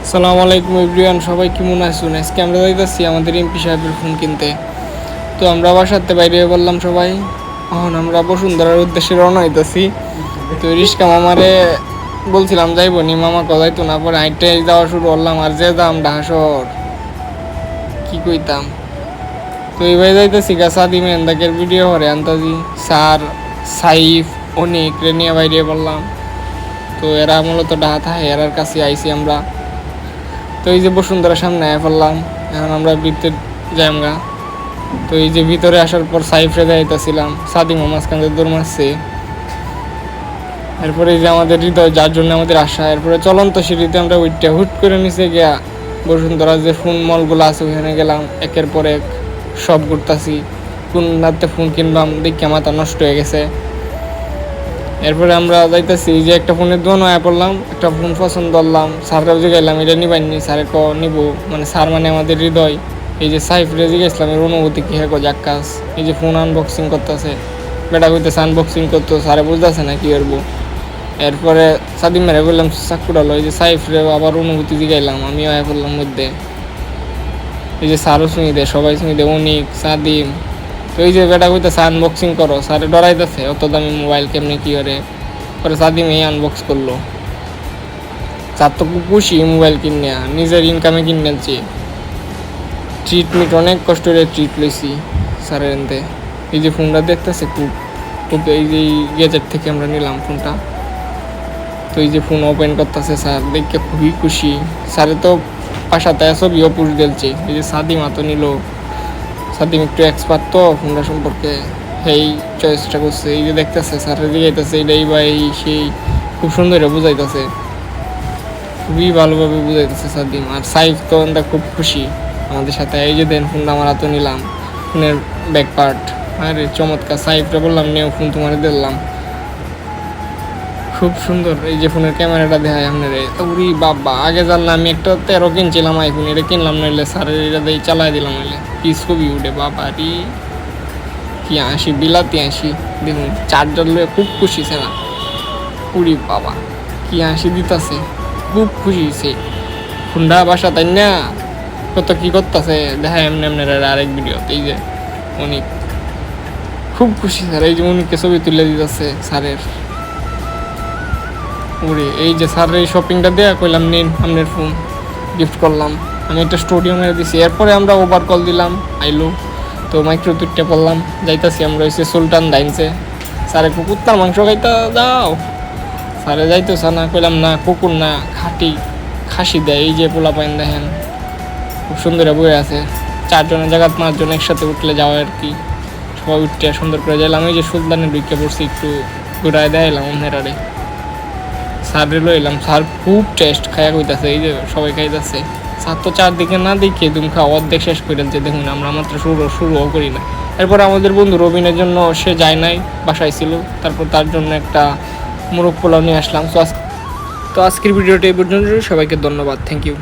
আসসালামু আলাইকুম এভরিওয়ান, সবাই কেমন আছেন? আজকে আমরা যাইতেছি আমাদের এমপি সাহেবের ফোন কিনতে। তো আমরা বাসাতে বাইরে বললাম সবাই, এখন আমরা বসুন্ধরার উদ্দেশ্যে রওনা হইতেছি। তো রিস্কা মামারে বলছিলাম যাইবো নি, মামা যাইতো না। পরে হাইটে যাওয়া শুরু করলাম, আর যে দাম ঢাকা শহর কি কইতাম। তো এইভাবে যাইতেছি সাদি মেহেন্দাকের ভিডিও করে আন্তাজি স্যার সাইফ অনেক রেনিয়া বাইরে বললাম। তো এরা মূলত ঢাকা থাকে, এরার কাছে আইছি আমরা। তো এই যে বসুন্ধরার সামনে আয়া পড়লাম, এখন আমরা ভিতরে যাইমগা। তো এই যে ভিতরে আসার পর সাইফরে যাইতেছিলাম, সাদিমা মাঝখান থেকে দৌড় মারছে। এরপরে এই যে আমাদের হৃদয়, যার জন্য আমাদের আশা। এরপরে চলন্ত সিঁড়িতে আমরা উইটটা হুট করে নিচে গিয়া বসুন্ধরা যে ফোন মলগুলো আছে ওখানে গেলাম। একের পর এক সব ঘুরতাছি, কোন রাতে ফোন কিনলাম দেখে মাথা নষ্ট হয়ে গেছে। এরপরে আমরা যাইতেছি, যে একটা ফোনের দোকান আয়া পড়লাম, একটা ফোন পছন্দ করলাম। স্যাররাও জিগাইলাম এটা নিবাইনি, স্যারে নিব, মানে স্যার মানে আমাদের হৃদয়। এই যে সাইফরে জিগাইছিলাম এর অনুভূতি কী হ্যাঁ জাক্কাস। এই যে ফোন আনবক্সিং করতেছে, বেটা কইতেছে আনবক্সিং করতো, স্যারে বুঝতেছে না কী করবো। এরপরে সাদিম মেরে বললাম চাকুড়ালো। এই যে সাইফরে আবার অনুভূতি জিগাইলাম, আমিও আয়া পড়লাম মধ্যে। এই যে স্যারও শুনি দেয়, সবাই শুনি দেয়, অনিক সাদিম। তো এই যে বেটা কইতেছে আনবক্সিং করো, স্যারে ডরাইতেছে অত দামি মোবাইল কেমনি কী করে। পরে সাদিম এই আনবক্স করলো। স্যার তো খুব খুশি মোবাইল কিনে, নিজের ইনকামে কিনেছি। ট্রিটমেন্ট অনেক কষ্ট করে ট্রিট লইছি স্যারের এনতে। এই যে ফোনটা দেখতেছে খুব খুব, এই যে গেজেট থেকে আমরা নিলাম ফোনটা। তো এই যে ফোন ওপেন করতেছে স্যার, দেখে খুবই খুশি। স্যারে তো বাসাতে ছবিও পুষ দিলছে। এই যে সাদিমা তো নিল, সাদিম একটু এক্সপার্ট তো ফোনটা সম্পর্কে, সেই চয়েসটা করছে। এই যে দেখতেছে স্যারের দিকে এইটাই বা এই সেই খুব সুন্দর বুঝাইতেছে, খুবই ভালোভাবে বুঝাইতেছে সাদিম। আর সাইফ তো খুব খুশি আমাদের সাথে। এই যে দেন ফোনটা আমার হাতে নিলাম, ফোনের ব্যাক পার্ট আরে চমৎকার। সাইফটা বললাম নিও ফোন তোমার দিলাম, খুব সুন্দর। এই যে ফোনের ক্যামেরাটা দেখায় আপনার, উরি বাবা, আগে জানলাম আমি একটা 13 কিনছিলাম আইফোন, এটা কিনলাম নইলে স্যারের এটা দিয়ে চালাই দিলাম, নইলে কি ছবি উঠে বাবা রি, কি হাসি, বিলাতি হাসি। দেখুন চার্জার লয়ে খুব খুশি না, উরি বাবা কি হাসি দিতেছে, খুব খুশি সে। ফোনটা বাসা তাই না কত কি করতেছে দেখা এমনি এমনি আরেক ভিডিওতে। এই যে অনেক খুব খুশি স্যার। এই যে অনেককে ছবি তুলে দিতেছে স্যারের। ওরে এই যে স্যার এই শপিংটা দেয়া কইলাম নিন আপনার ফোন গিফট করলাম, আমি একটা স্টুডিও মেরে দিছি। এরপরে আমরা ওভার কল দিলাম, আইলো। তো মাইক্রো তুইটে পড়লাম, যাইতাছি আমরা হয়েছে সুলতান ডাইনসে। স্যারে কুকুরটার মাংস খাইতে যাও, স্যারে যাইতেছে না। কইলাম না কুকুর না, খাসি দেয়। এই যে পোলা পাইন দেখেন খুব সুন্দর বয়ে আছে, 4 জনের জায়গা 5 জন একসাথে উঠলে যাওয়া আর কি। সবাই উঠতে সুন্দর করে যাইলাম। এই যে সুলতানের ঢুকে পড়ছি, একটু ঘুরায় দেখাইলাম অন্যেরারে। স্যারে লইলাম, স্যার খুব টেস্ট খাইয়া কইতাছে। এই যে সবাই খাইতেছে, স্যার তো চারদিকে না দেখে তুমি খাওয়া অর্ধেক শেষ করে দিচ্ছে। দেখুন আমরা মাত্র শুরুও করি না। এরপর আমাদের বন্ধু রবিনের জন্য সে যায় নাই, বাসায় ছিল। তারপর তার জন্য একটা মোরগ পোলাও নিয়ে আসলাম। তো আজকের ভিডিওটা এই পর্যন্ত। সবাইকে ধন্যবাদ, থ্যাংক ইউ।